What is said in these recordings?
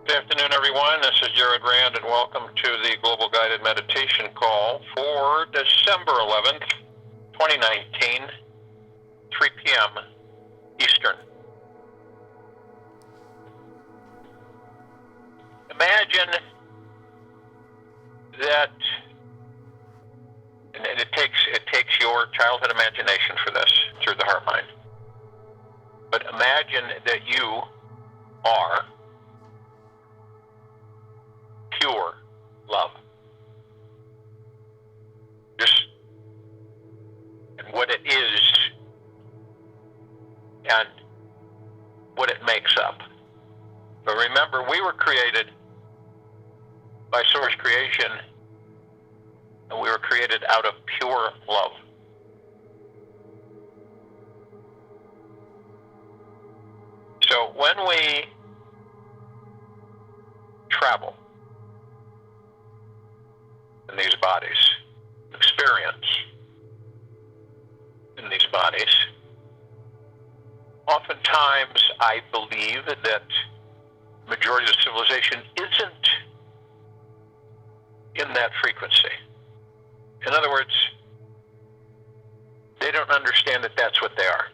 Good afternoon, everyone. This is Jared Rand, and welcome to the Global Guided Meditation Call for December 11th, 2019, 3 p.m. Eastern. Imagine that, and it takes your childhood imagination for this through the heart mind. But imagine that you are pure love. And what it is and what it makes up. But remember, we were created by Source Creation, and we were created out of pure love. So when we travel in these bodies, experience in these bodies, oftentimes I believe that the majority of civilization isn't in that frequency. In other words, they don't understand that that's what they are.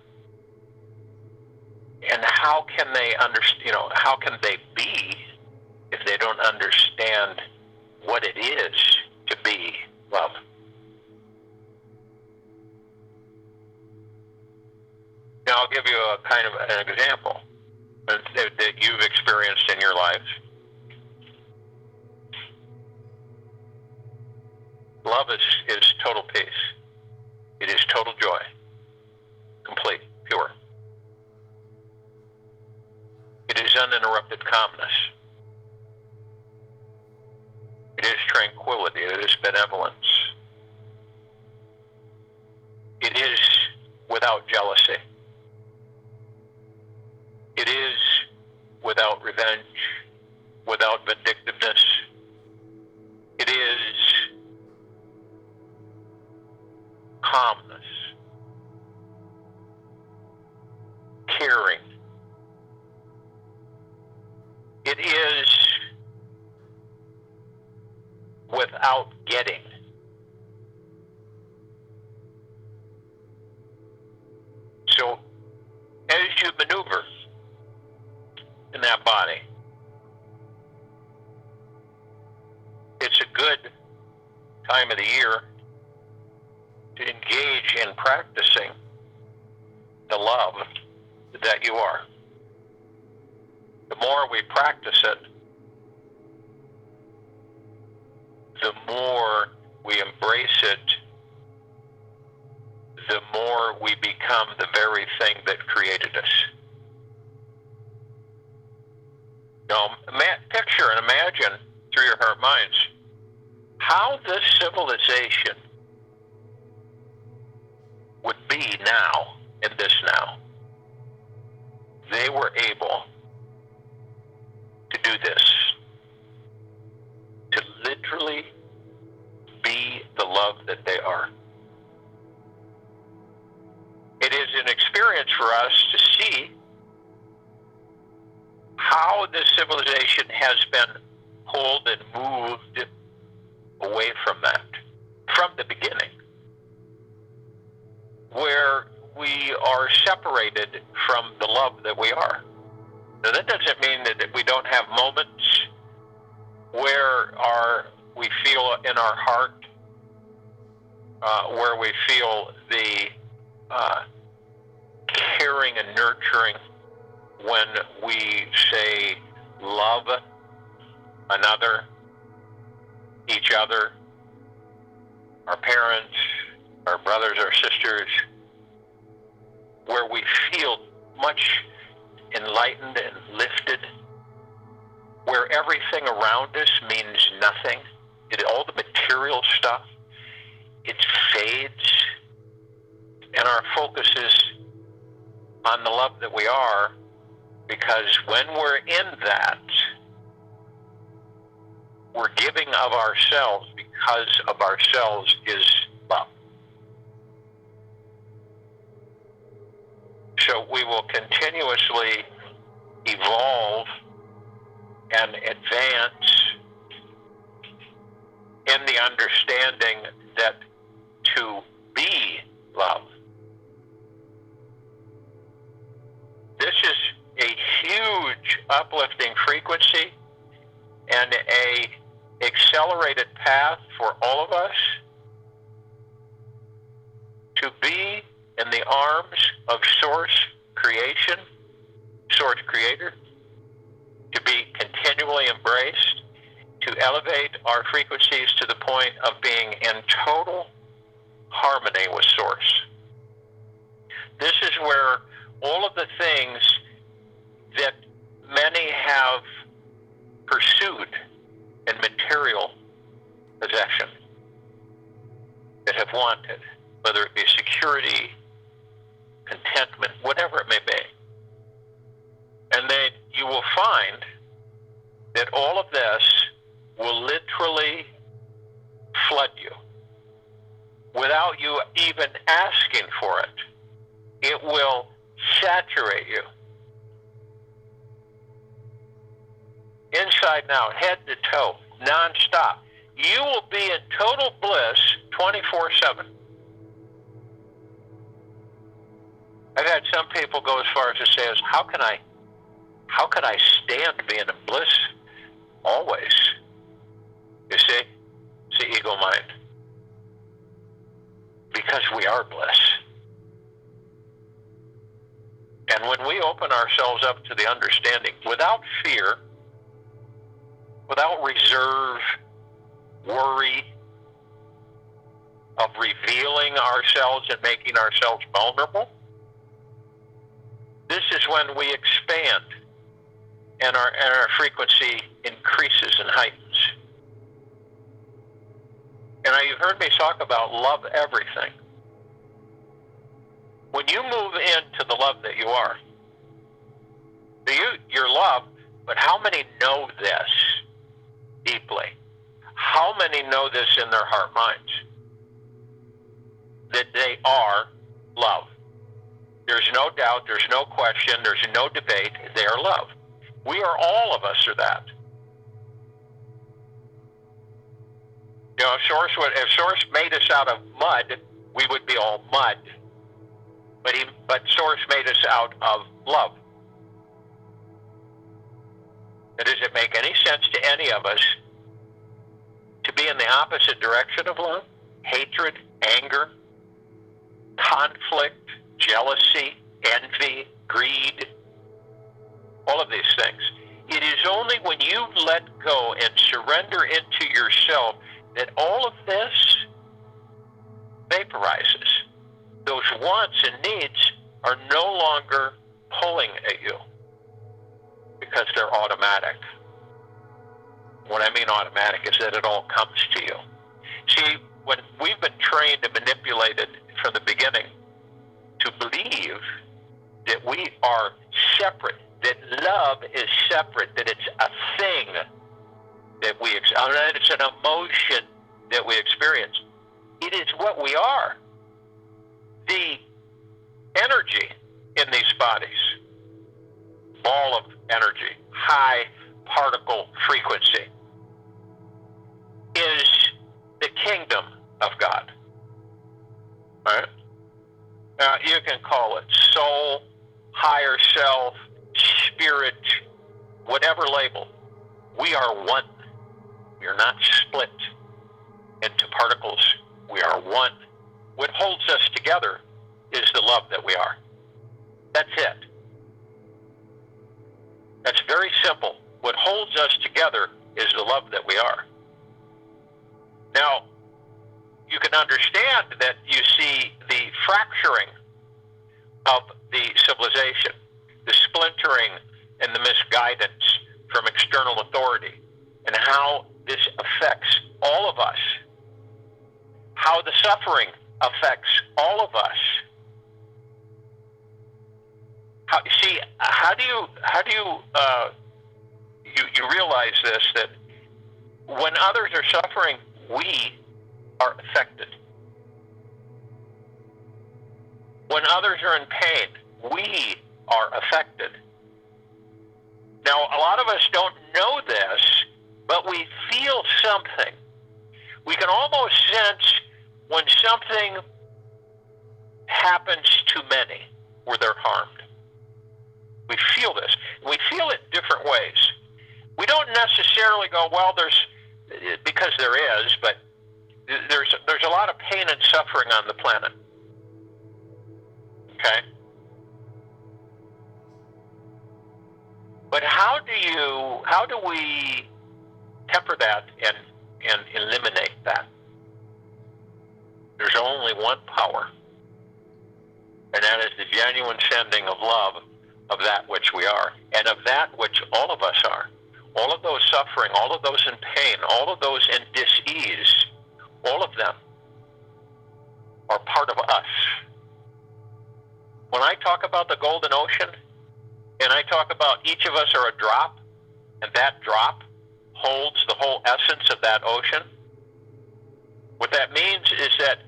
And how can they understand, how can they be if they don't understand what it is to be love? Now, I'll give you a kind of an example that you've experienced in your life. Love is total peace. It is total joy. Complete, pure. It is uninterrupted calmness. It is tranquility. It is benevolence. It is without jealousy. It is without revenge, without vindictiveness. It is calmness, caring. It is without getting. So, as you maneuver in that body, it's a good time of the year to engage in practicing the love that you are. The more we practice it, the more we embrace it, the more we become the very thing that created us. Now, picture and imagine through your heart minds how this civilization would be now, in this now. They were able to do this, to literally be the love that they are. It is an experience for us to see how this civilization has been pulled and moved away from that, from the beginning, where we are separated from the love that we are. Now, that doesn't mean that we don't have moments where we feel in our heart, where we feel the caring and nurturing when we say love another, each other, our parents, our brothers, our sisters, where we feel much enlightened and lifted, where everything around us means nothing. All the material stuff, it fades, and our focus is on the love that we are, because when we're in that, we're giving of ourselves, because of ourselves is love. So we will continuously evolve and advance in the understanding that to be love. This is a huge uplifting frequency and a accelerated path for all of us to be in the arms of Source Creation, Source Creator, to be continually embraced, to elevate our frequencies to the point of being in total harmony with Source. This is where all of the things that many have pursued in material possession, that have wanted, whether it be security, contentment, whatever it may be. And then you will find that all of this will literally flood you without you even asking for it. It will saturate you. Inside and out, head to toe, nonstop. You will be in total bliss 24/7. I've had some people go as far as to say, how can I stand being in bliss always? You see? It's the ego mind. Because we are bliss. And when we open ourselves up to the understanding, without fear, without reserve, worry of revealing ourselves and making ourselves vulnerable, this is when we expand and our frequency increases and heightens. And now you've heard me talk about love everything. When you move into the love that you are, you're loved, but how many know this deeply? How many know this in their heart minds? That they are love. There's no doubt, there's no question, there's no debate, they are love. We are, all of us are that. You know, if Source made us out of mud, we would be all mud. But Source made us out of love. Now, does it make any sense to any of us to be in the opposite direction of love? Hatred, anger, conflict, jealousy, envy, greed, all of these things. It is only when you let go and surrender into yourself that all of this vaporizes. Those wants and needs are no longer pulling at you because they're automatic. What I mean automatic is that it all comes to you. See, when we've been trained and manipulated from the beginning to believe that we are separate, that love is separate, that it's a thing that it's an emotion that we experience. It is what we are. The energy in these bodies, ball of energy, high particle frequency, is the kingdom of God. All right? Now, you can call it soul, higher self, spirit, whatever label. We are one. We are not split into particles. We are one. What holds us together is the love that we are. That's it. That's very simple. What holds us together is the love that we are. Now, you can understand that you see the fracturing of the civilization, the splintering and the misguidance from external authority, and how this affects all of us, how the suffering affects all of us. How do you realize this, that when others are suffering, we are affected. When others are in pain, we are affected. Now, a lot of us don't know this, but we feel something. We can almost sense when something happens to many where they're harmed. We feel this. We feel it different ways. We don't necessarily go, well, because there is, but there's a lot of pain and suffering on the planet. Okay? But how do we temper that and eliminate that? There's only one power, and that is the genuine sending of love of that which we are, and of that which all of us are. All of those suffering, all of those in pain, all of those in dis-ease, all of them are part of us. When I talk about the golden ocean, and I talk about each of us are a drop, and that drop holds the whole essence of that ocean, what that means is that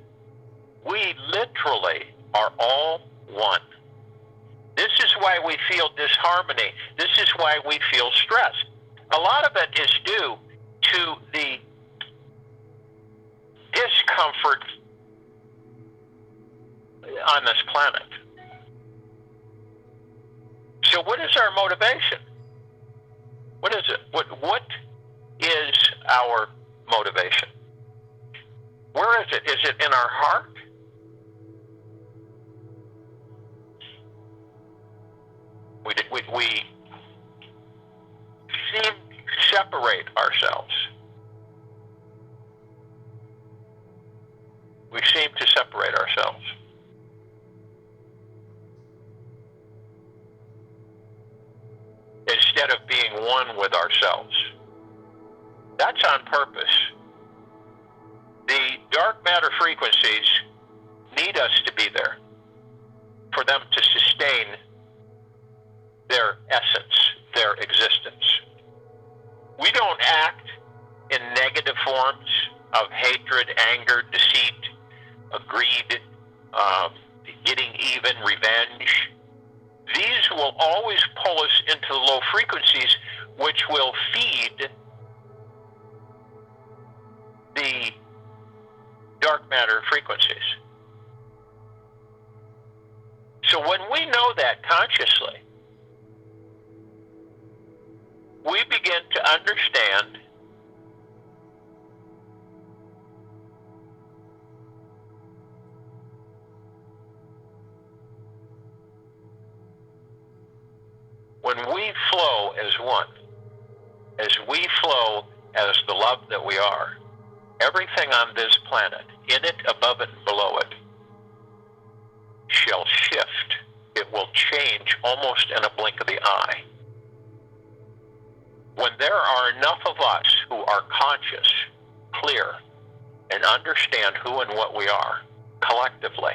we literally are all one. This is why we feel disharmony. This is why we feel stress. A lot of it is due to the discomfort on this planet. So what is our motivation? What is it? What is our motivation? Where is it? Is it in our heart? We seem to separate ourselves. We seem to separate ourselves. Instead of being one with ourselves. That's on purpose. The dark matter frequencies need us to be there for them to sustain their essence, their existence. We don't act in negative forms of hatred, anger, deceit, greed, getting even, revenge. These will always pull us into low frequencies, which will feed the dark matter frequencies. So when we know that consciously, we begin to understand when we flow as one, as we flow as the love that we are, everything on this planet, in it, above it, and below it, shall shift. It will change almost in a blink of the eye. When there are enough of us who are conscious, clear, and understand who and what we are, collectively,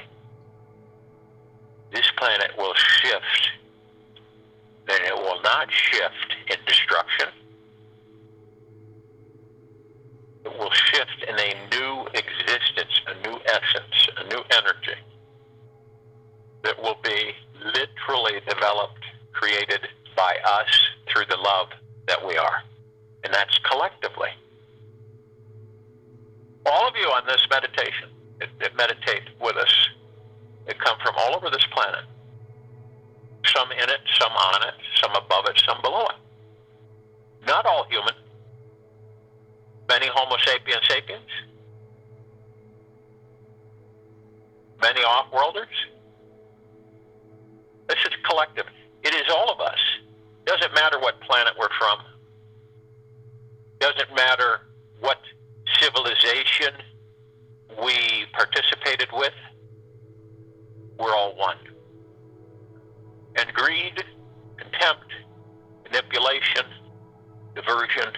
this planet will shift. And it will not shift in destruction. It will shift in a new existence, a new essence, a new energy that will be literally developed, created by us through the love that we are. And that's collectively. All of you on this meditation that meditate with us, that come from all over this planet, some in it, some on it, some above it, some below it. Not all human. Many Homo sapiens sapiens. Many off-worlders. This is collective. It is all of us. Doesn't matter what planet we're from. Doesn't matter what civilization we participated with. We're all one. And greed, contempt, manipulation, diversion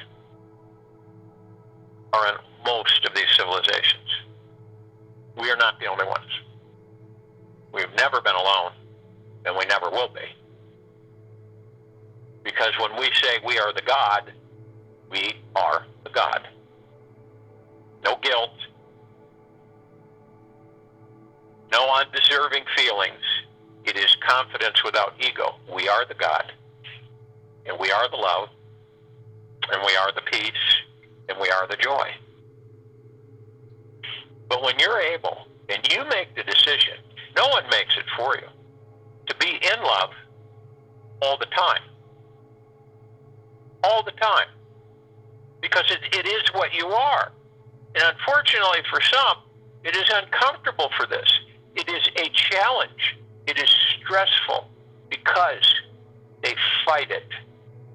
are in most of these civilizations. We are not the only ones. We've never been alone, and we never will be. Because when we say we are the God, we are the God. No guilt, no undeserving feelings. It is confidence without ego. We are the God, and we are the love, and we are the peace, and we are the joy. But when you're able, and you make the decision, no one makes it for you, to be in love all the time. All the time. Because it is what you are. And unfortunately for some, it is uncomfortable for this. It is a challenge. It is stressful because they fight it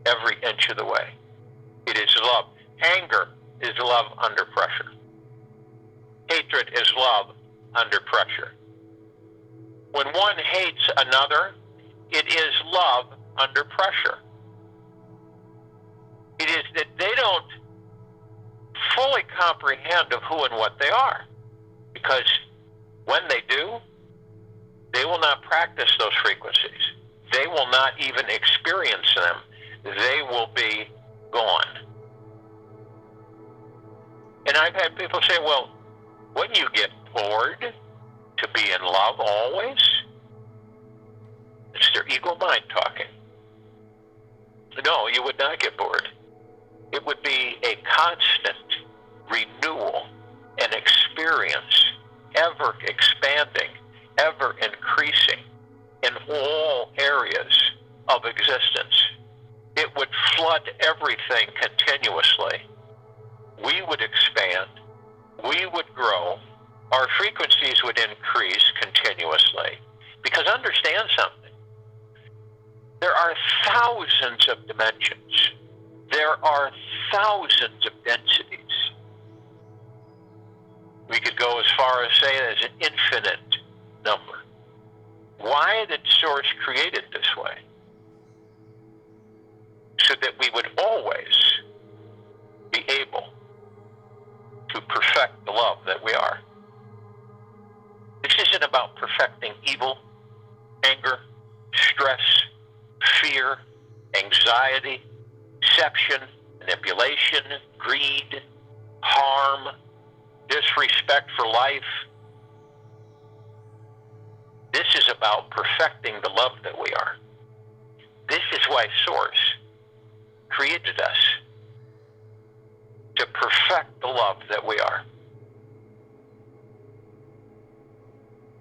every inch of the way. It is love. Anger is love under pressure. Hatred is love under pressure. When one hates another, it is love under pressure. It is that they don't fully comprehend of who and what they are. Because when they do, they will not practice those frequencies. They will not even experience them. They will be gone. And I've had people say, well, wouldn't you get bored to be in love always? It's their ego mind talking. No, you would not get bored. It would be a constant renewal and experience, ever expanding, ever increasing in all areas of existence. It would flood everything continuously. We would expand. We would grow. Our frequencies would increase continuously. Because understand something. There are thousands of dimensions. There are thousands of densities. We could go as far as say there's an infinite number. Why did Source create it this way? So that we would always be able to perfect the love that we are. This isn't about perfecting evil, anger, stress, fear, anxiety, deception, manipulation, greed, harm, disrespect for life. This is about perfecting the love that we are. This is why Source created us, to perfect the love that we are.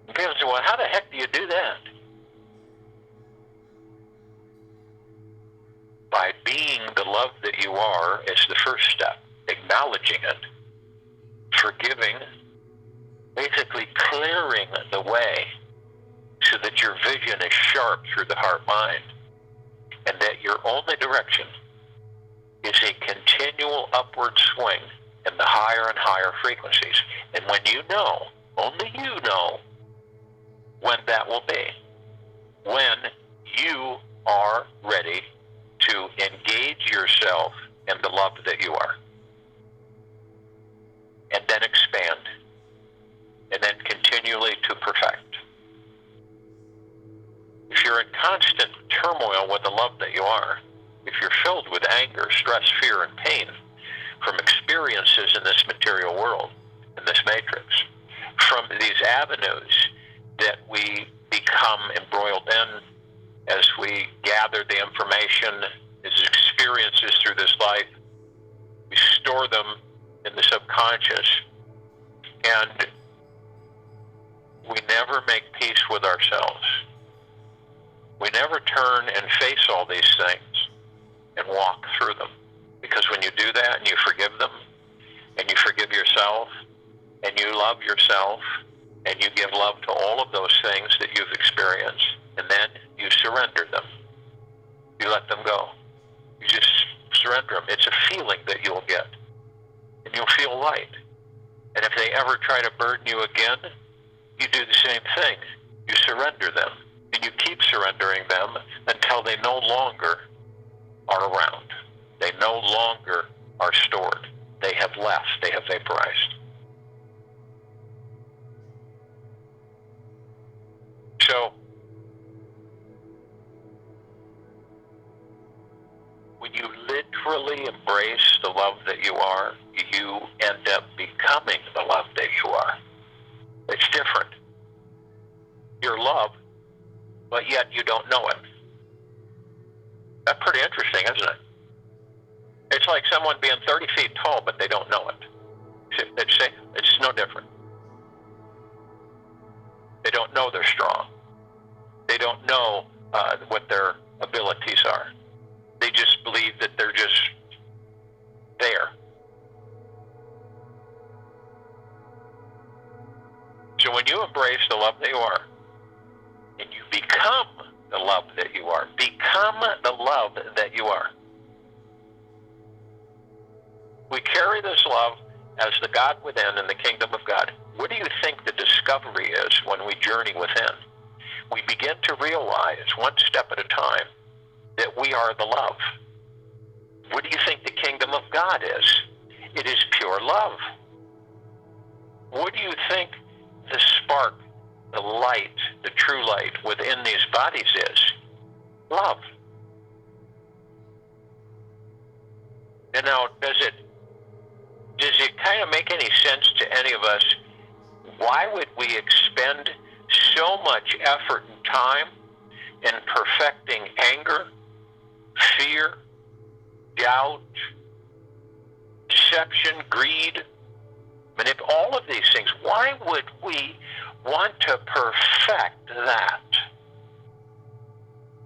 And people say, well, how the heck do you do that? By being the love that you are is the first step. Acknowledging it, forgiving, basically clearing the way so that your vision is sharp through the heart-mind, and that your only direction is a continual upward swing in the higher and higher frequencies. And when you know, only you know, when that will be. When you are ready to engage yourself in the love that you are. And then expand. And then continually to perfect. If you're in constant turmoil with the love that you are, if you're filled with anger, stress, fear, and pain from experiences in this material world, in this matrix, from these avenues that we become embroiled in as we gather the information, as experiences through this life, we store them in the subconscious, and we never make peace with ourselves. We never turn and face all these things and walk through them. Because when you do that and you forgive them, and you forgive yourself, and you love yourself, and you give love to all of those things that you've experienced, and then you surrender them. You let them go. You just surrender them. It's a feeling that you'll get, and you'll feel light. And if they ever try to burden you again, you do the same thing. You surrender them, and you keep surrendering them until they no longer are around. They no longer are stored. They have left. They have vaporized. So, when you literally embrace the love that you are, you end up becoming the love that you are. It's different. You're love, but yet you don't know it. That's pretty interesting, isn't it? It's It's like someone being 30 feet tall, but they don't know it. It's no different. They don't know they're strong. They don't know what their abilities are. They just believe that they're just there. So when you embrace the love that you are, and you become the love that you are, become the love that you are. We carry this love as the God within in the kingdom of God. What do you think the discovery is when we journey within? We begin to realize, one step at a time, that we are the love. What do you think the kingdom of God is? It is pure love. What do you think the spark, the light, the true light within these bodies is? Love. And now, does it kind of make any sense to any of us? Why would we expend so much effort and time in perfecting anger, fear, doubt, deception, greed, all of these things? Why would we want to perfect that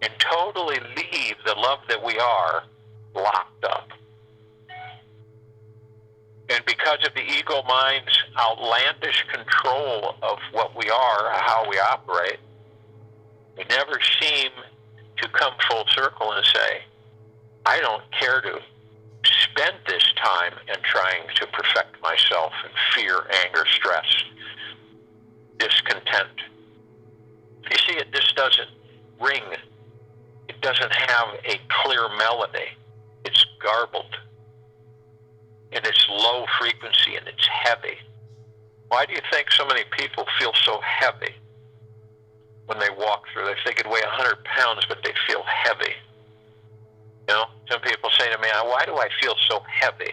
and totally leave the love that we are locked up? And because of the ego mind's outlandish control of what we are, how we operate, we never seem to come full circle and say, I don't care to spend this time in trying to perfect myself in fear, anger, stress, discontent. You see, it just doesn't ring. It doesn't have a clear melody. It's garbled. And it's low frequency and it's heavy. Why do you think so many people feel so heavy when they walk through? They could weigh 100 pounds, but they feel heavy. You know, some people say to me, why do I feel so heavy?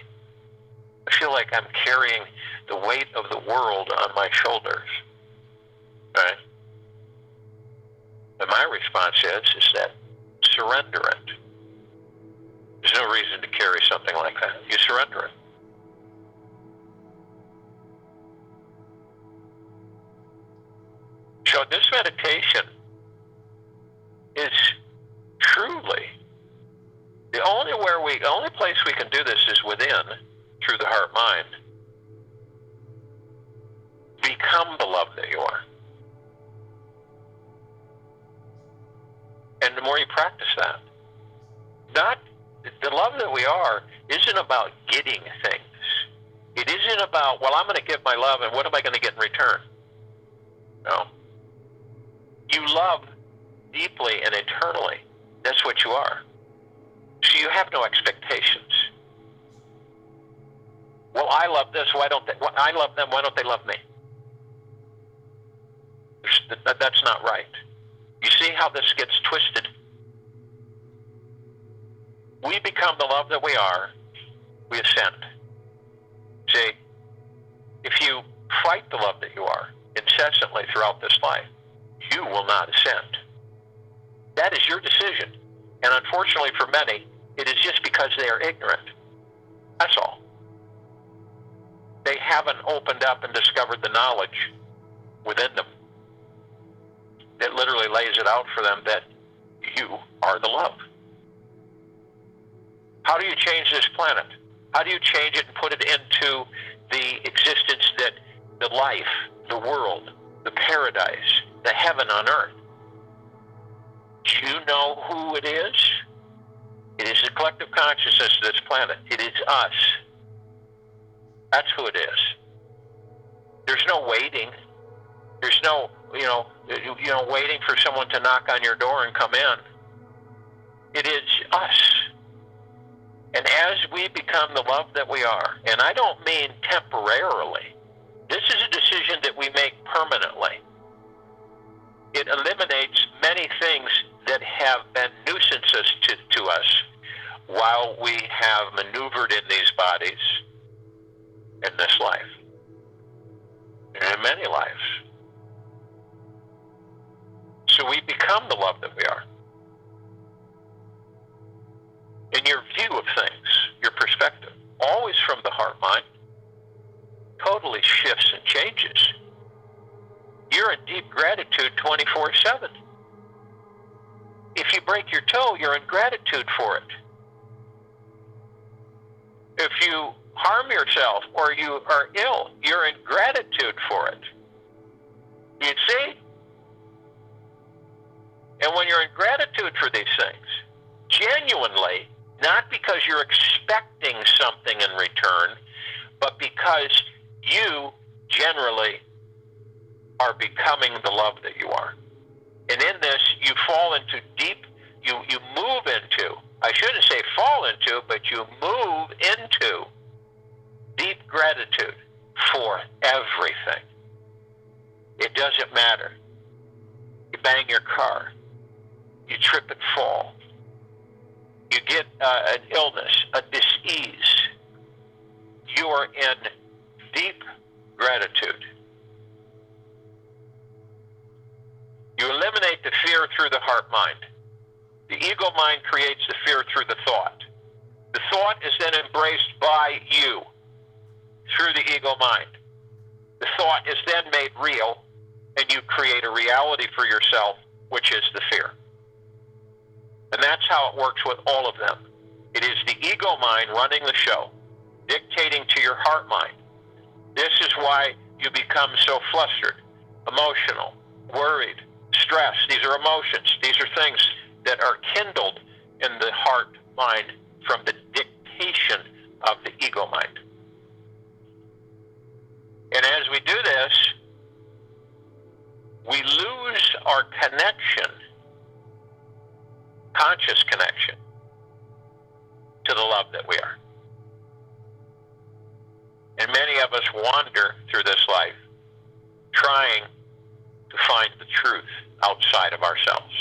I feel like I'm carrying the weight of the world on my shoulders. Right? And my response is that surrender it. There's no reason to carry something like that. You surrender it. So this meditation is truly the only place we can do this is within, through the heart mind. Become the love that you are. And the more you practice that, the love that we are isn't about getting things. It isn't about, well, I'm going to give my love, and what am I going to get in return? No. You love deeply and eternally. That's what you are. So you have no expectations. Well, I love this. Why don't they? I love them. Why don't they love me? That's not right. You see how this gets twisted? We become the love that we are. We ascend. See, if you fight the love that you are incessantly throughout this life, you will not ascend. That is your decision. And unfortunately for many, it is just because they are ignorant. That's all. They haven't opened up and discovered the knowledge within them that literally lays it out for them that you are the love. How do you change this planet? How do you change it and put it into the existence that the life, the world, the paradise, the heaven on earth? Do you know who it is? It is the collective consciousness of this planet. It is us. That's who it is. There's no waiting. There's no, waiting for someone to knock on your door and come in. It is us. And as we become the love that we are, and I don't mean temporarily, this is a decision that we make permanently. It eliminates many things that have been nuisances to us while we have maneuvered in these bodies in this life, and in many lives. So we become the love that we are. In your view of things, your perspective, always from the heart mind, totally shifts and changes. You're in deep gratitude 24/7. If you break your toe, you're in gratitude for it. If you harm yourself or you are ill, you're in gratitude for it. You see? And when you're in gratitude for these things, genuinely, not because you're expecting something in return, but because you generally are becoming the love that you are. And in this, you fall into deep, you move into, I shouldn't say fall into, but you move into deep gratitude for everything. It doesn't matter. You bang your car. You trip and fall. You get an illness, a dis-ease. You are in deep gratitude. You eliminate the fear through the heart mind. The ego mind creates the fear through the thought. The thought is then embraced by you through the ego mind. The thought is then made real, and you create a reality for yourself, which is the fear. And that's how it works with all of them. It is the ego mind running the show, dictating to your heart mind. This is why you become so flustered, emotional, worried, stressed. These are emotions. These are things that are kindled in the heart mind from the dictation of the ego mind. And as we do this, we lose our connection, conscious connection, to the love that we are. And many of us wander through this life trying to find the truth outside of ourselves.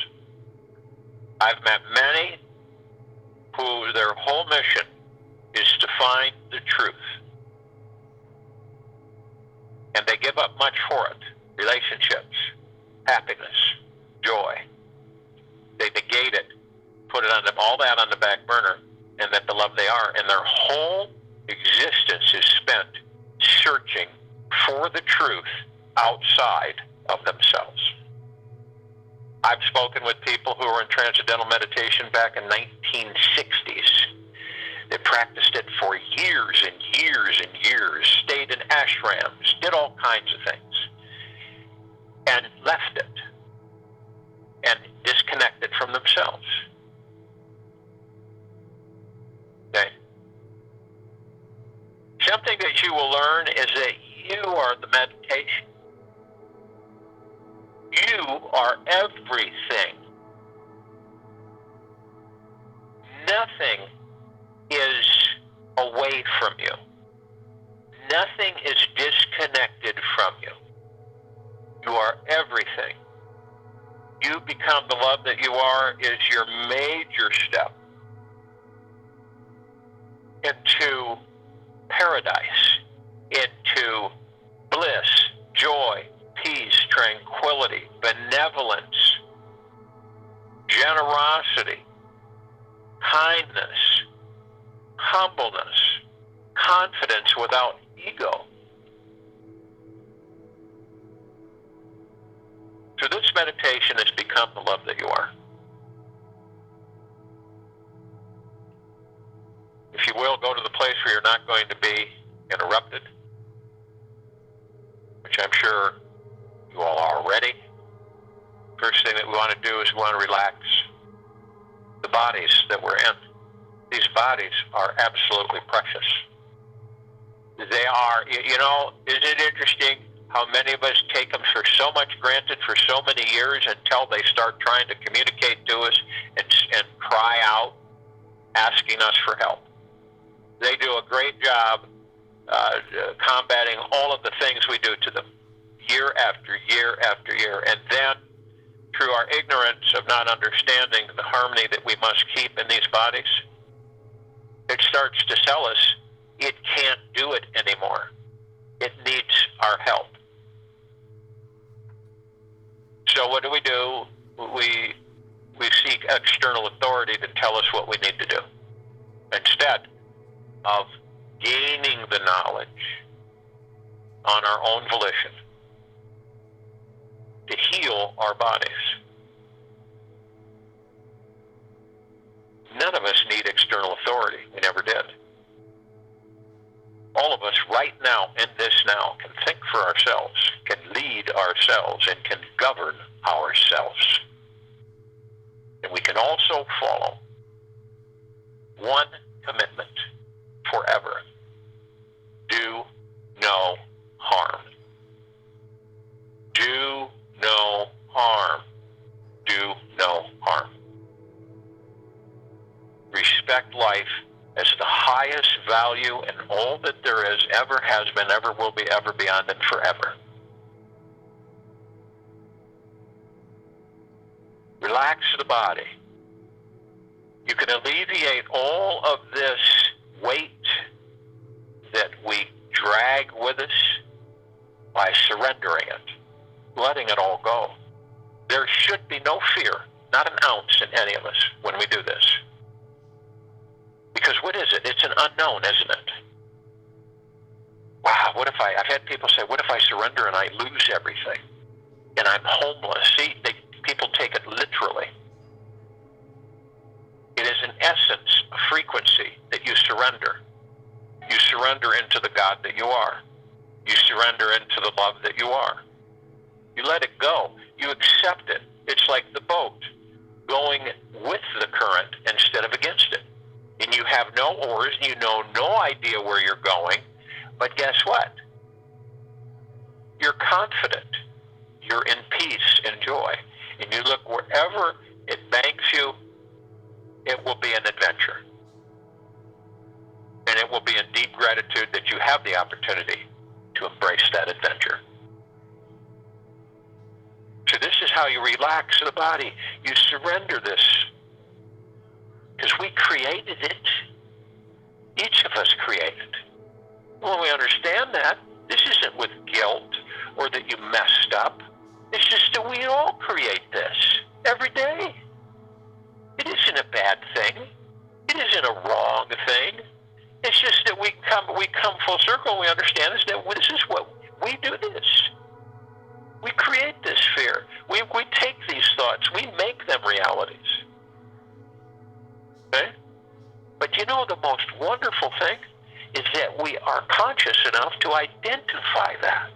I've met many who their whole mission is to find the truth. And they give up much for it. Relationships, happiness, joy. They negate it, put it on them, all that on the back burner, and that the love they are. And their whole existence is spent searching for the truth outside of themselves. I've spoken with people who were in transcendental meditation back in 1960s. They practiced it for years and years and years, stayed in ashrams, did all kinds of things, and left it and disconnected from themselves. Okay? Something that you will learn is that you are the meditation. You are everything. Nothing is away from you. Nothing is disconnected from you. You are everything. You become the love that you are is your major step into paradise, into bliss, joy, peace, tranquility, benevolence, generosity, kindness, humbleness, confidence without ego. So this meditation has become the love that you are. If you will, go to the place where you're not going to be interrupted, which I'm sure you all are already. First thing that we want to do is we want to relax the bodies that we're in. These bodies are absolutely precious. They are, you know, isn't it interesting how many of us take them for so much granted for so many years until they start trying to communicate to us and cry out, asking us for help. They do a great job combating all of the things we do to them year after year after year. And then through our ignorance of not understanding the harmony that we must keep in these bodies, it starts to tell us it can't do it anymore. It needs our help. So what do? We seek external authority to tell us what we need to do. Instead, of gaining the knowledge on our own volition to heal our bodies. None of us need external authority. We never did. All of us right now, in this now, can think for ourselves, can lead ourselves, and can govern ourselves. And we can also follow one commitment forever. Do no harm. Do no harm. Do no harm. Respect life as the highest value in all that there is, ever has been, ever will be, ever beyond, and forever. Relax the body. You can alleviate all of this weight that we drag with us by surrendering it, letting it all go. There should be no fear, not an ounce in any of us when we do this. Because what is it? It's an unknown, isn't it? Wow, I've had people say, what if I surrender and I lose everything? And I'm homeless. See, people take it literally. It is in essence a frequency that you surrender. You surrender into the God that you are. You surrender into the love that you are. You let it go. You accept it. It's like the boat going with the current instead of against it. And you have no oars, and you know no idea where you're going. But guess what? You're confident. You're in peace and joy. And you look wherever it banks you, it will be an adventure. And it will be in deep gratitude that you have the opportunity to embrace that adventure. So this is how you relax the body. You surrender this. Because we created it. Each of us created. When we understand that, this isn't with guilt or that you messed up. It's just that we all create this every day. It isn't a bad thing. It isn't a wrong thing. It's just that we come full circle and we understand is that this is what we do this. We create this fear. We take these thoughts. We make them realities. Okay? But you know the most wonderful thing is that we are conscious enough to identify that.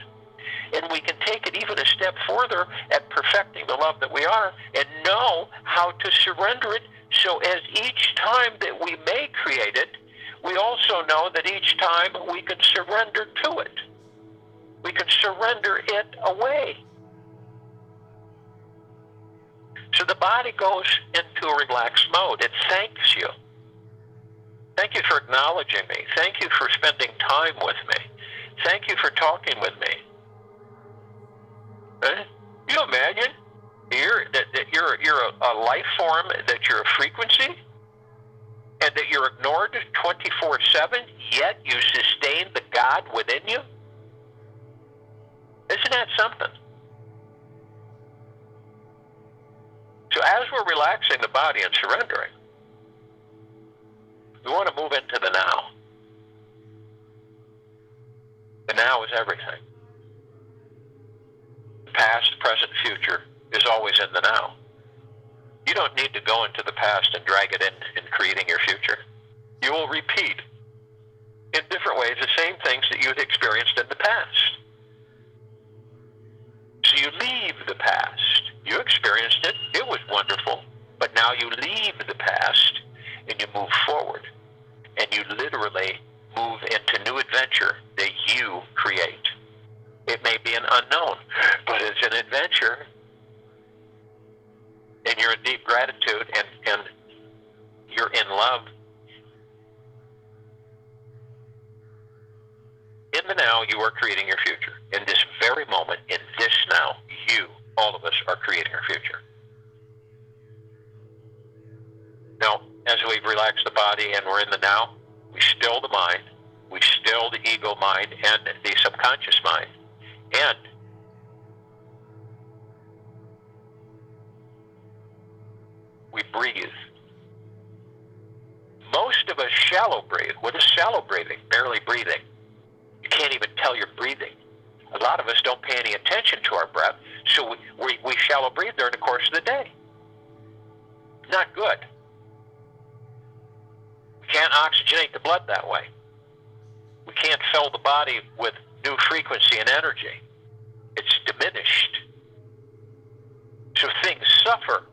And we can take it even a step further at perfecting the love that we are and know how to surrender it. So as each time that we may create it, we also know that each time we can surrender to it. We can surrender it away. So the body goes into a relaxed mode. It thanks you. Thank you for acknowledging me. Thank you for spending time with me. Thank you for talking with me. You imagine that you're a life form, that you're a frequency, and that you're ignored 24/7, yet you sustain the God within you? Isn't that something? So as we're relaxing the body and surrendering, we want to move into the now. The now is everything. The past, present, future is always in the now. You don't need to go into the past and drag it in creating your future. You will repeat in different ways the same things that you had experienced in the past. So you leave the past. You experienced it. It was wonderful. But now you leave the past and you move forward. And you literally move into new adventure that you create. It may be an unknown, but it's an adventure. And you're in deep gratitude and you're in love. In the now, you are creating your future. In this very moment, in this now, you, all of us, are creating our future. Now, as we've relaxed the body and we're in the now, we still the mind, we still the ego mind and the subconscious mind, and we breathe. Most of us shallow breathe. What is shallow breathing? Barely breathing. You can't even tell you're breathing. A lot of us don't pay any attention to our breath, so we shallow breathe during the course of the day. Not good. We can't oxygenate the blood that way. We can't fill the body with new frequency and energy. It's diminished. So things suffer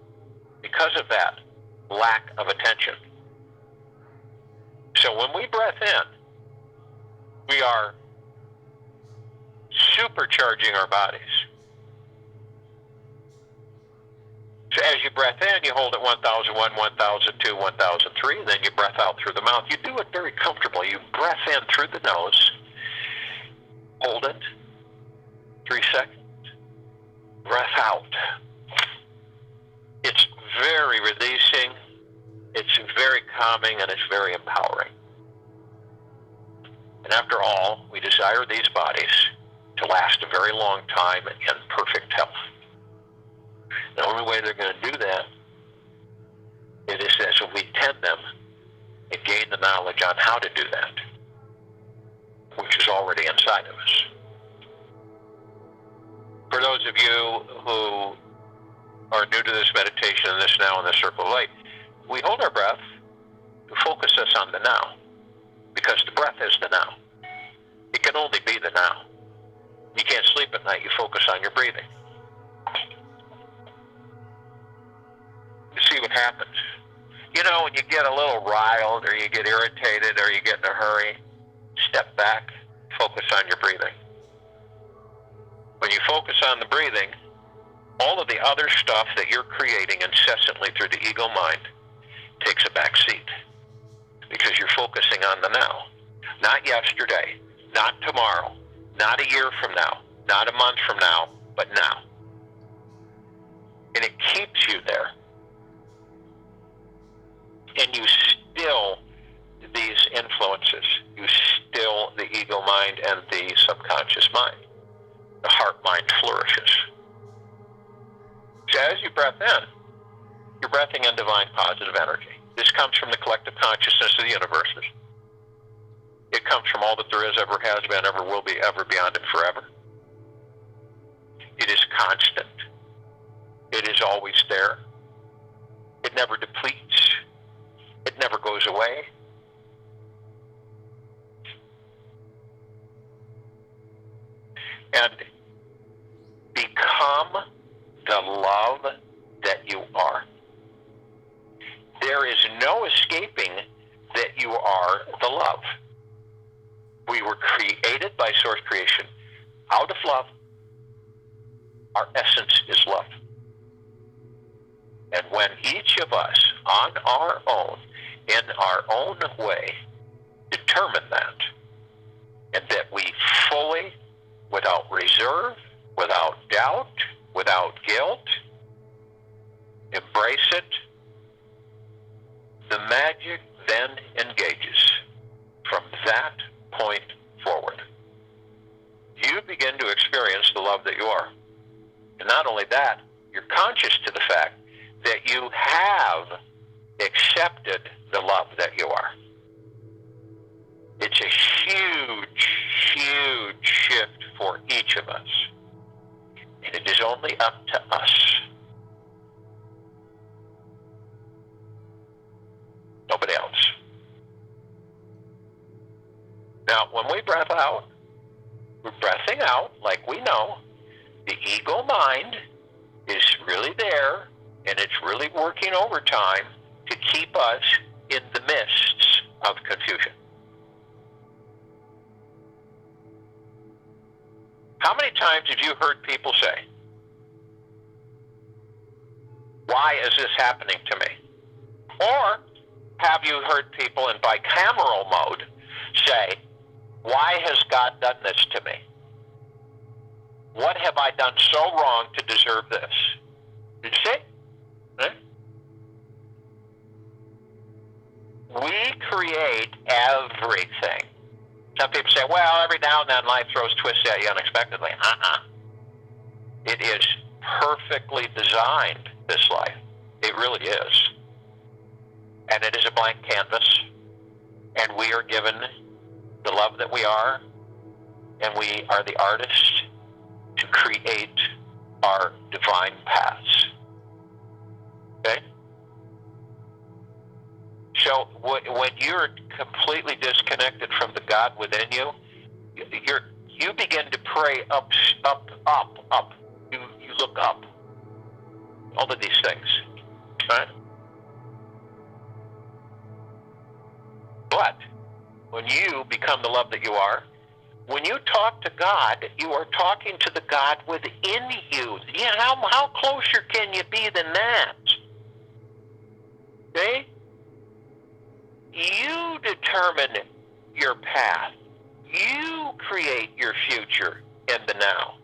because of that lack of attention. So when we breath in, we are supercharging our bodies. So as you breath in, you hold it 1001, 1002, 1003, then you breath out through the mouth. You do it very comfortably. You breath in through the nose, hold it, 3 seconds, breath out. It's very releasing, it's very calming, and it's very empowering. And after all, we desire these bodies to last a very long time in perfect health. The only way they're going to do that it is as we tend them and gain the knowledge on how to do that, which is already inside of us. For those of you who are new to this meditation and this now in the circle of light, we hold our breath to focus us on the now, because the breath is the now. It can only be the now. You can't sleep at night. You focus on your breathing. You see what happens. You know, when you get a little riled or you get irritated or you get in a hurry, step back, focus on your breathing. When you focus on the breathing, all of the other stuff that you're creating incessantly through the ego mind takes a back seat, because you're focusing on the now. Not yesterday, not tomorrow, not a year from now, not a month from now, but now. And it keeps you there. And you still these influences. You still the ego mind and the subconscious mind. The heart mind flourishes. So as you breath in, you're breathing in divine positive energy. This comes from the collective consciousness of the universes. It comes from all that there is, ever has been, ever will be, ever, beyond, and forever. It is constant. It is always there. It never depletes. It never goes away. And become the love that you are. There is no escaping that you are the love. We were created by source creation out of love. Our essence is love. And when each of us, on our own, in our own way, determine that, and that we fully, without reserve, without doubt, without guilt, embrace it, the magic then engages from that point forward. You begin to experience the love that you are. And not only that, you're conscious to the fact that you have accepted the love that you are. It's a huge, huge shift for each of us. And it is only up to us. Nobody else. Now, when we breath out, we're breathing out like we know. The ego mind is really there, and it's really working overtime to keep us in the midst of confusion. How many times have you heard people say, "Why is this happening to me?" Or have you heard in bicameral mode say, "Why has God done this to me? What have I done so wrong to deserve this?" You see? Right? We create everything. Some people say, "Well, every now and then life throws twists at you unexpectedly." It is perfectly designed, this life. It really is. And it is a blank canvas. And we are given the love that we are, and we are the artists to create our divine paths. Okay? So when you're completely disconnected from the God within you, you begin to pray up. You look up. All of these things. Right? But when you become the love that you are, when you talk to God, you are talking to the God within you. Yeah, how closer can you be than that? Okay? You determine your path. You create your future in the now.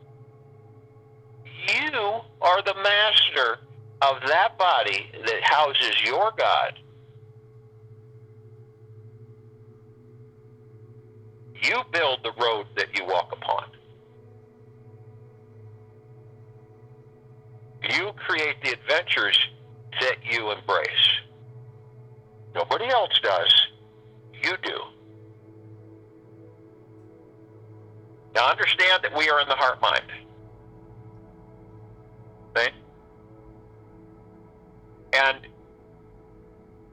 You are the master of that body that houses your God. You build the road that you walk upon. You create the adventures that you embrace. Nobody else does. You do. Now understand that we are in the heart mind. Okay? And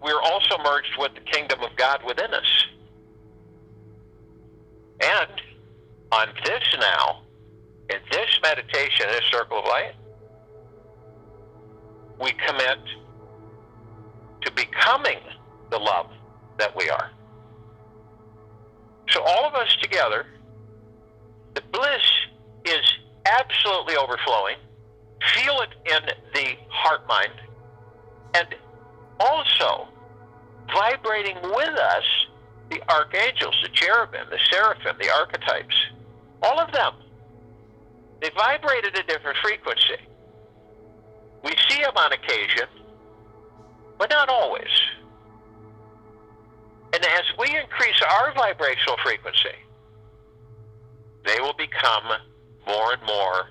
we're also merged with the kingdom of God within us. And on this now, in this meditation, this circle of light, we commit to becoming the love that we are. So all of us together, the bliss is absolutely overflowing. Feel it in the heart mind. And also, vibrating with us, the archangels, the cherubim, the seraphim, the archetypes, all of them, they vibrate at a different frequency. We see them on occasion, but not always. And as we increase our vibrational frequency, they will become more and more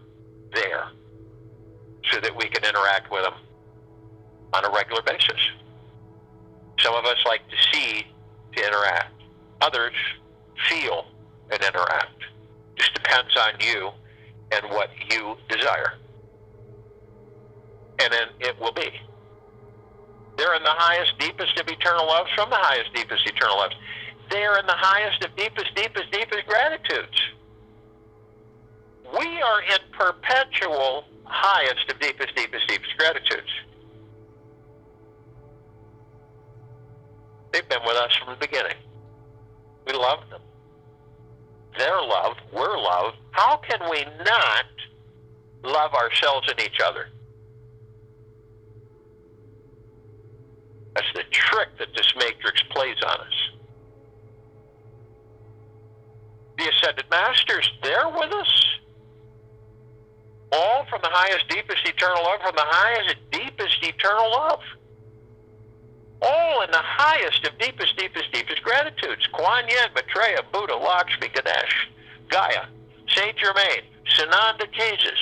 there so that we can interact with them on a regular basis. Some of us like to see to interact. Others feel and interact. Just depends on you and what you desire. And then it will be. They're in the highest, deepest of eternal loves from the highest, deepest eternal loves. They're in the highest of deepest, deepest, deepest gratitudes. We are in perpetual highest of deepest, deepest, deepest gratitudes. They've been with us from the beginning. We love them. Their love, we're love. How can we not love ourselves and each other? That's the trick that this matrix plays on us. The Ascended Masters, they're with us. All from the highest, deepest eternal love, from the highest, deepest eternal love. All in the highest of deepest, deepest, deepest gratitudes. Kuan Yin, Maitreya, Buddha, Lakshmi, Ganesh, Gaia, Saint Germain, Sananda Jesus,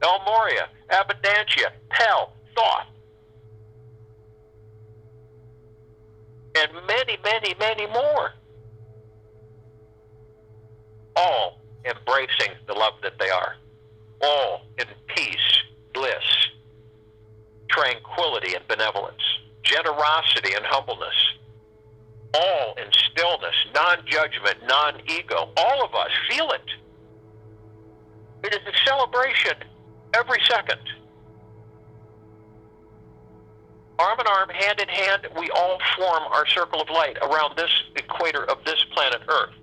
El Moria, Abundantia, Pel, Thoth, and many, many, many more. All embracing the love that they are. All in peace, bliss, tranquility and benevolence, generosity and humbleness, all in stillness, non-judgment, non-ego. All of us feel it. It is a celebration every second. Arm in arm, hand in hand, we all form our circle of light around this equator of this planet Earth.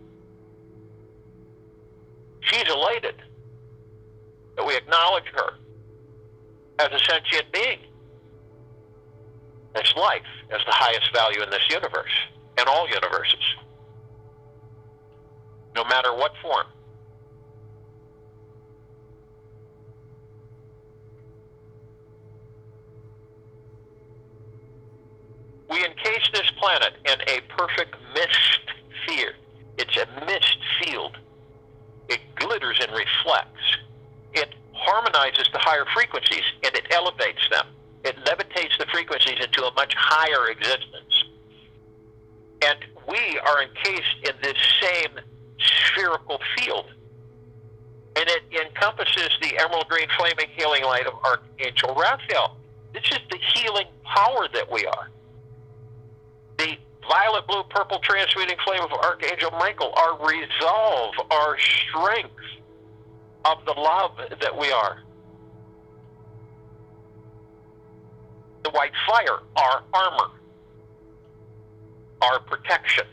She's elated that we acknowledge her as a sentient being. As life as the highest value in this universe and all universes, no matter what form. We encase this planet in a perfect mist field. It's a mist field. It glitters and reflects. It harmonizes the higher frequencies and it elevates them. It levitates the frequencies into a much higher existence. And we are encased in this same spherical field. And it encompasses the emerald green flaming healing light of Archangel Raphael. This is the healing power that we are. The violet, blue, purple transmuting flame of Archangel Michael, our resolve, our strength of the love that we are. The white fire, our armor, our protection.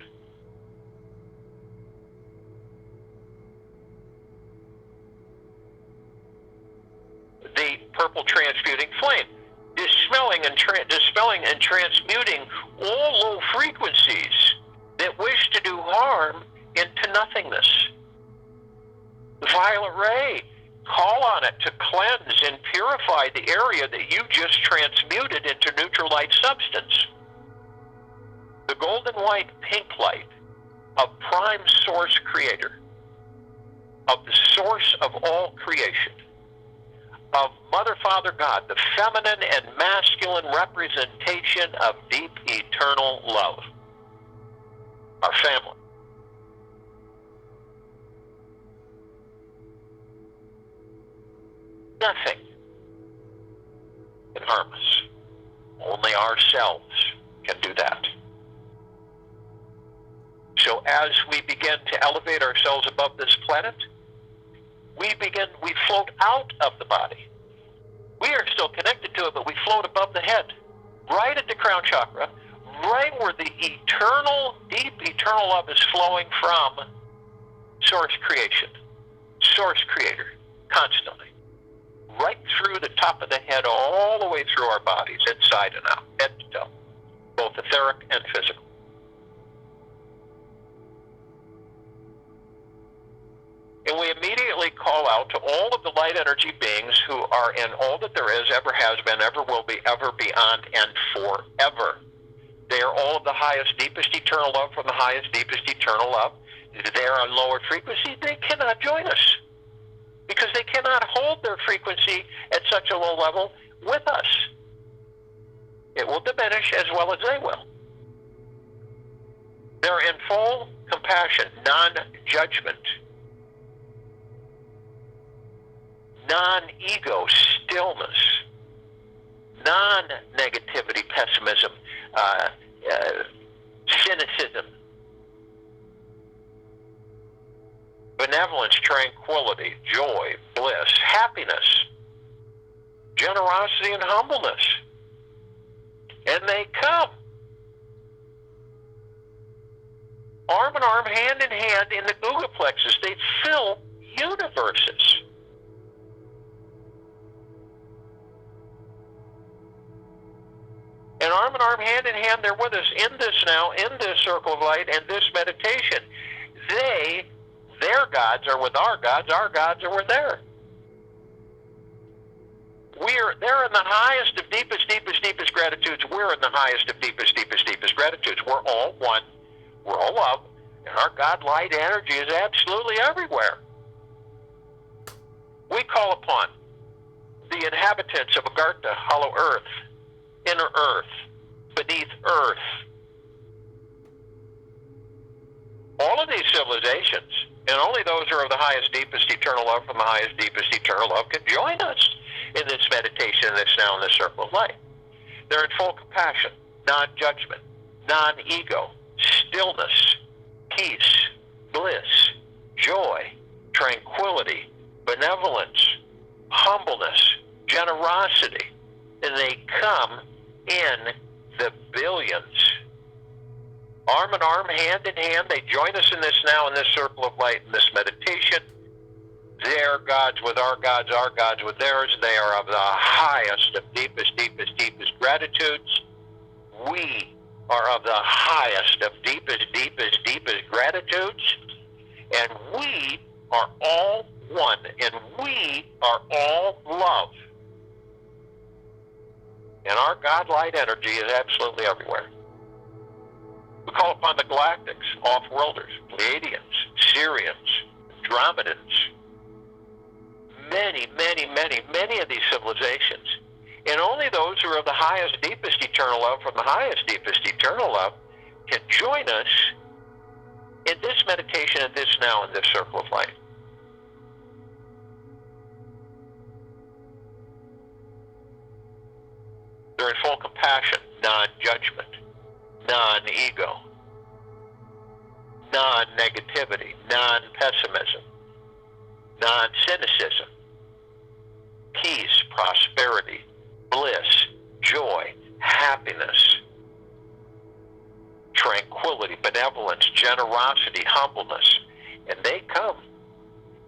The purple transmuting flame, dispelling and transmuting all low frequencies that wish to do harm into nothingness. The violet ray, call on it to cleanse and purify the area that you just transmuted into neutral light substance. The golden white pink light of Prime Source Creator, of the source of all creation, of Mother, Father, God, the feminine and masculine representation of deep, eternal love. Our family. Nothing can harm us. Only ourselves can do that. So as we begin to elevate ourselves above this planet, we float out of the body. We are still connected to it, but we float above the head, right at the crown chakra, right where the eternal, deep, eternal love is flowing from Source Creation, Source Creator, constantly. Right through the top of the head, all the way through our bodies, inside and out, head to toe, both etheric and physical. And we immediately call out to all of the light energy beings who are in all that there is, ever has been, ever will be, ever beyond, and forever. They are all of the highest, deepest, eternal love from the highest, deepest, eternal love. They're on lower frequency. They cannot join us because they cannot hold their frequency at such a low level with us. It will diminish as well as they will. They're in full compassion, non-judgment, non-ego, stillness, non-negativity, pessimism, cynicism, benevolence, tranquility, joy, bliss, happiness, generosity, and humbleness. And they come arm in arm, hand in hand in the Guga plexus. They fill universes. And arm in arm, hand in hand, they're with us in this now, in this circle of light, and this meditation. Their gods are with our gods are with theirs. They're in the highest of deepest, deepest, deepest gratitudes. We're in the highest of deepest, deepest, deepest gratitudes. We're all one. We're all love. And our God light energy is absolutely everywhere. We call upon the inhabitants of Agartha, Hollow Earth, Inner Earth, Beneath Earth. All of these civilizations, and only those who are of the highest, deepest, eternal love from the highest, deepest, eternal love can join us in this meditation, in this now, in this circle of light. They're in full compassion, non-judgment, non-ego, stillness, peace, bliss, joy, tranquility, benevolence, humbleness, generosity. And they come in the billions. Arm in arm, hand in hand, they join us in this now, in this circle of light, in this meditation. Their gods with our gods with theirs. They are of the highest of deepest, deepest, deepest gratitudes. We are of the highest of deepest, deepest, deepest gratitudes. And we are all one. And we are all love. And our God light energy is absolutely everywhere. We call upon the galactics, off-worlders, Pleiadians, Syrians, Andromedans, many, many, many, many of these civilizations. And only those who are of the highest, deepest eternal love from the highest, deepest eternal love can join us in this meditation, in this now, in this circle of light. They're in full compassion, non-judgment, non-ego, non-negativity, non-pessimism, non-cynicism, peace, prosperity, bliss, joy, happiness, tranquility, benevolence, generosity, humbleness. And they come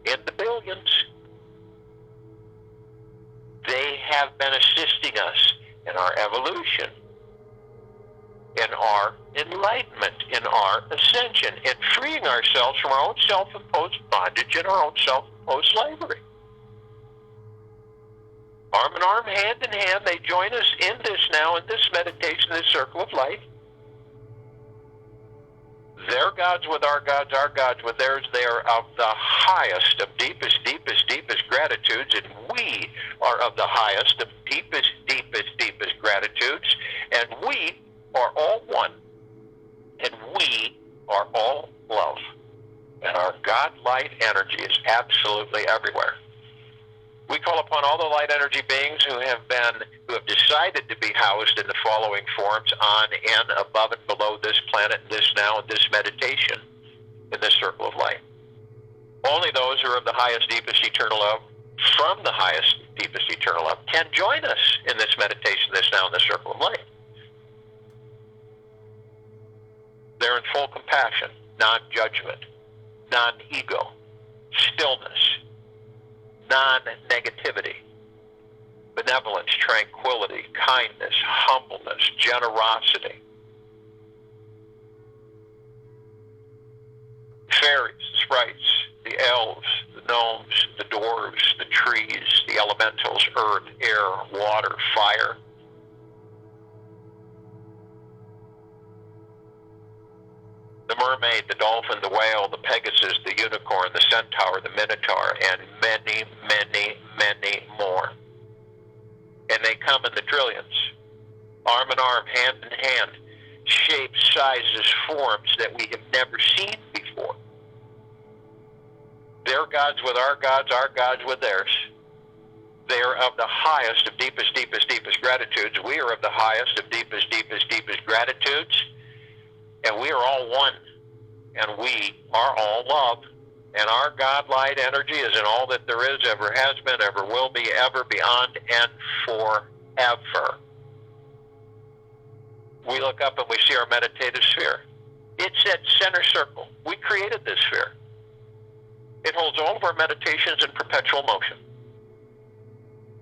in the billions. They have been assisting us in our evolution, in our enlightenment, in our ascension, in freeing ourselves from our own self-imposed bondage and our own self-imposed slavery. Arm in arm, hand in hand, they join us in this now, in this meditation, this circle of light. Their gods with our gods with theirs. They are of the highest, of deepest, deepest, deepest gratitudes, and we are of the highest, of deepest, deepest, deepest gratitudes, and we are all one, and we are all love. And our God light energy is absolutely everywhere. We call upon all the light energy beings who have decided to be housed in the following forms on and above and below this planet, this now, and this meditation, in this circle of light. Only those who are of the highest, deepest, eternal love, from the highest, deepest, eternal love, can join us in this meditation, this now, and this circle of light. They're in full compassion, non-judgment, non-ego, stillness, non-negativity, benevolence, tranquility, kindness, humbleness, generosity. Fairies, sprites, the elves, the gnomes, the dwarves, the trees, the elementals, earth, air, water, fire. The mermaid, the dolphin, the whale, the pegasus, the unicorn, the centaur, the minotaur, and many, many, many more. And they come in the trillions, arm in arm, hand in hand, shapes, sizes, forms that we have never seen before. Their gods with our gods with theirs. They are of the highest, of deepest, deepest, deepest gratitudes. We are of the highest, of deepest, deepest, deepest gratitudes. And we are all one, and we are all love. And our God light energy is in all that there is, ever has been, ever will be, ever, beyond, and forever. We look up and we see our meditative sphere. It's at center circle. We created this sphere. It holds all of our meditations in perpetual motion.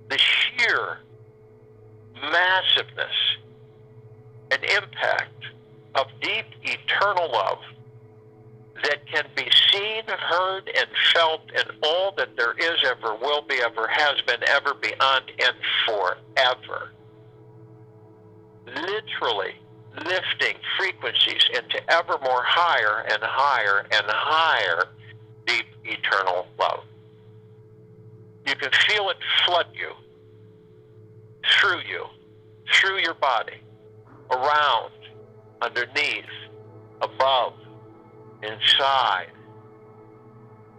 The sheer massiveness and impact of deep, eternal love that can be seen, heard, and felt in all that there is, ever will be, ever has been, ever, beyond, and forever. Literally lifting frequencies into ever more higher and higher and higher deep, eternal love. You can feel it flood you, through your body, around, underneath, above, inside,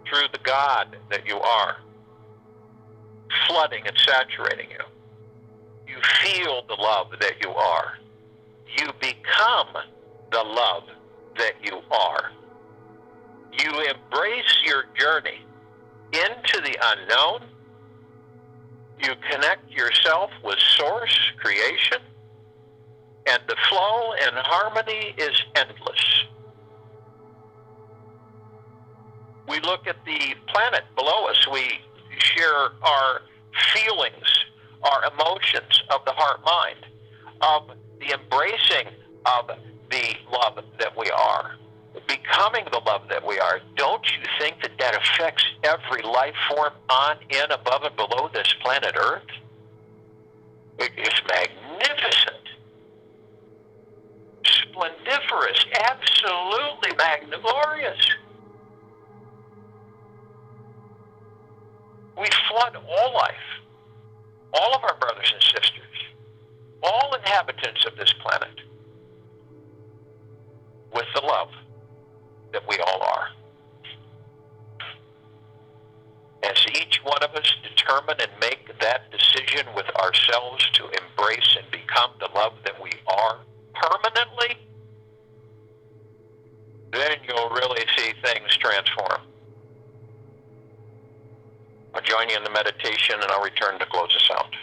through the God that you are, flooding and saturating you. You feel the love that you are. You become the love that you are. You embrace your journey into the unknown. You connect yourself with source, creation, and the flow and harmony is endless. We look at the planet below us. We share our feelings, our emotions of the heart-mind, of the embracing of the love that we are, becoming the love that we are. Don't you think that that affects every life form on, in, above, and below this planet Earth? It is magnificent. Splendiferous, absolutely glorious. We flood all life, all of our brothers and sisters, all inhabitants of this planet, determine and make that decision with ourselves to embrace and become the love that we are permanently, then you'll really see things transform. I'll join you in the meditation, and I'll return to close us out.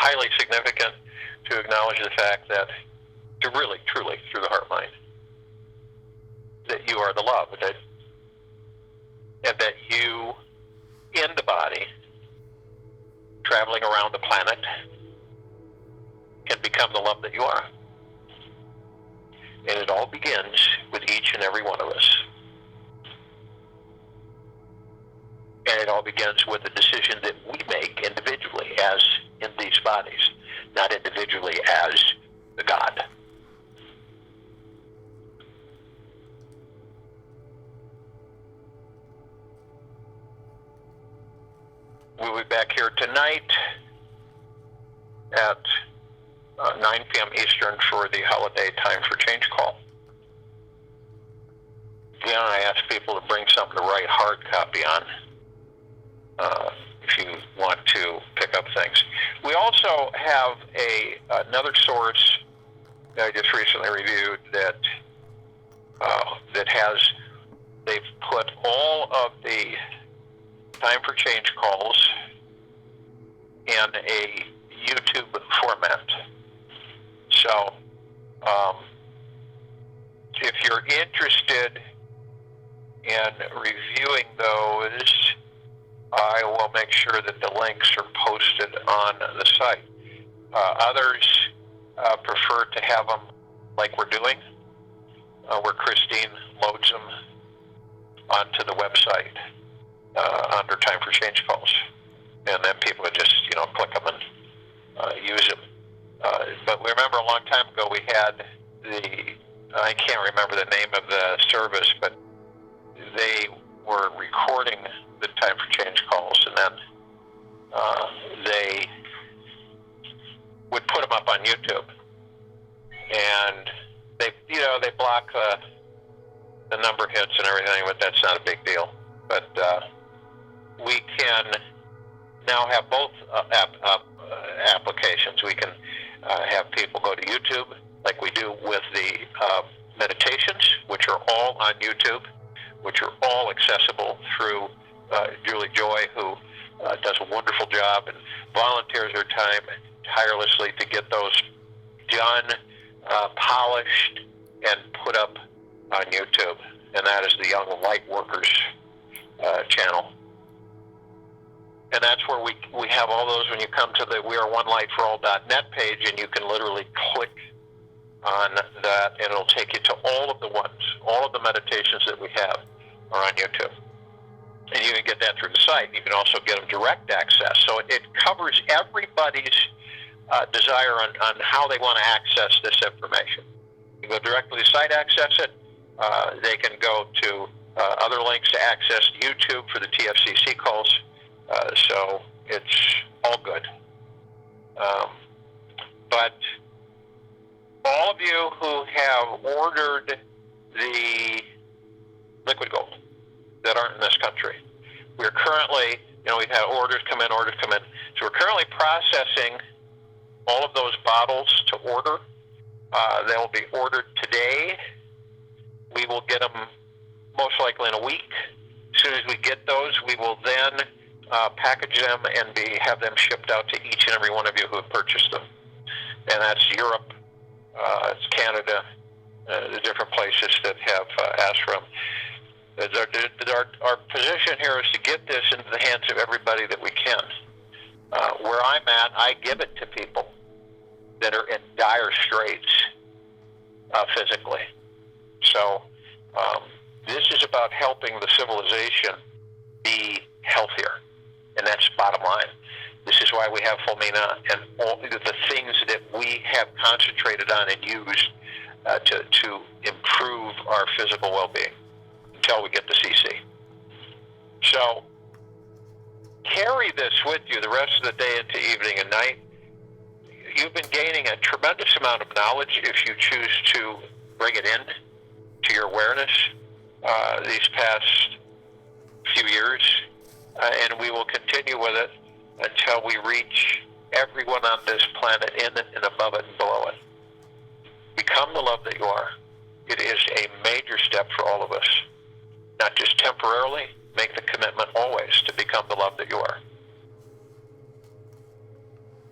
highly significant to acknowledge the fact that, to really, truly, through the heart mind, that you are the love, and that you, in the body, traveling around the planet, can become the love that you are. And it all begins with each and every one of us. And it all begins with the decision that we make individually as in these bodies, not individually as the God. We'll be back here tonight at 9 p.m. Eastern for the holiday Time for Change call. Again, I ask people to bring something to write hard copy on if you want to pick up things. We also have another source that I just recently reviewed that they've put all of the Time for Change calls in a YouTube format. So, if you're interested in reviewing those, I will make sure that the links are posted on the site. Others prefer to have them like we're doing, where Christine loads them onto the website under Time for Change calls. And then people can just, click them and use them. But we remember a long time ago we had I can't remember the name of the service, but they were recording the Time for Change calls, and then they would put them up on YouTube. And they block the number hits and everything, but that's not a big deal. But we can now have both applications. We can have people go to YouTube, like we do with the meditations, which are all on YouTube, which are all accessible through Julie Joy, who does a wonderful job and volunteers her time tirelessly to get those done, polished, and put up on YouTube. And that is the Young Lightworkers channel. And that's where we have all those when you come to the weareonelightforall.net page, and you can literally click on that, and it'll take you to all of the meditations that we have are on YouTube. And you can get that through the site. You can also get them direct access. So it covers everybody's desire on how they want to access this information. You can go directly to the site, access it. They can go to other links to access YouTube for the TFCC calls. So it's all good. But all of you who have ordered the liquid gold that aren't in this country, we're currently, we've had orders come in. So we're currently processing all of those bottles to order. They will be ordered today. We will get them most likely in a week. As soon as we get those, we will then package them and have them shipped out to each and every one of you who have purchased them. And that's Europe, it's Canada, the different places that have asked for them. Our position here is to get this into the hands of everybody that we can. Where I'm at, I give it to people that are in dire straits physically. So this is about helping the civilization be healthier, and that's bottom line. This is why we have Fulmina and all the things that we have concentrated on and used to improve our physical well-being until we get to CC. So carry this with you the rest of the day into evening and night. You've been gaining a tremendous amount of knowledge if you choose to bring it in to your awareness these past few years, and we will continue with it until we reach everyone on this planet in it and above it and below it. Become the love that you are. It is a major step for all of us. Not just temporarily, make the commitment always to become the love that you are.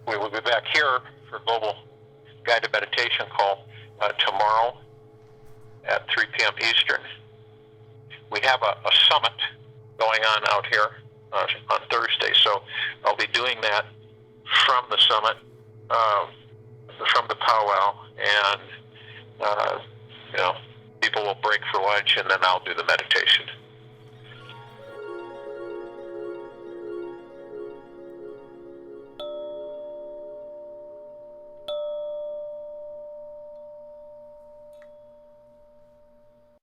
We will be back here for Global Guided Meditation Call tomorrow at 3 p.m. Eastern. We have a summit going on out here on Thursday, so I'll be doing that from the summit, from the powwow, and people will break for lunch, and then I'll do the meditation.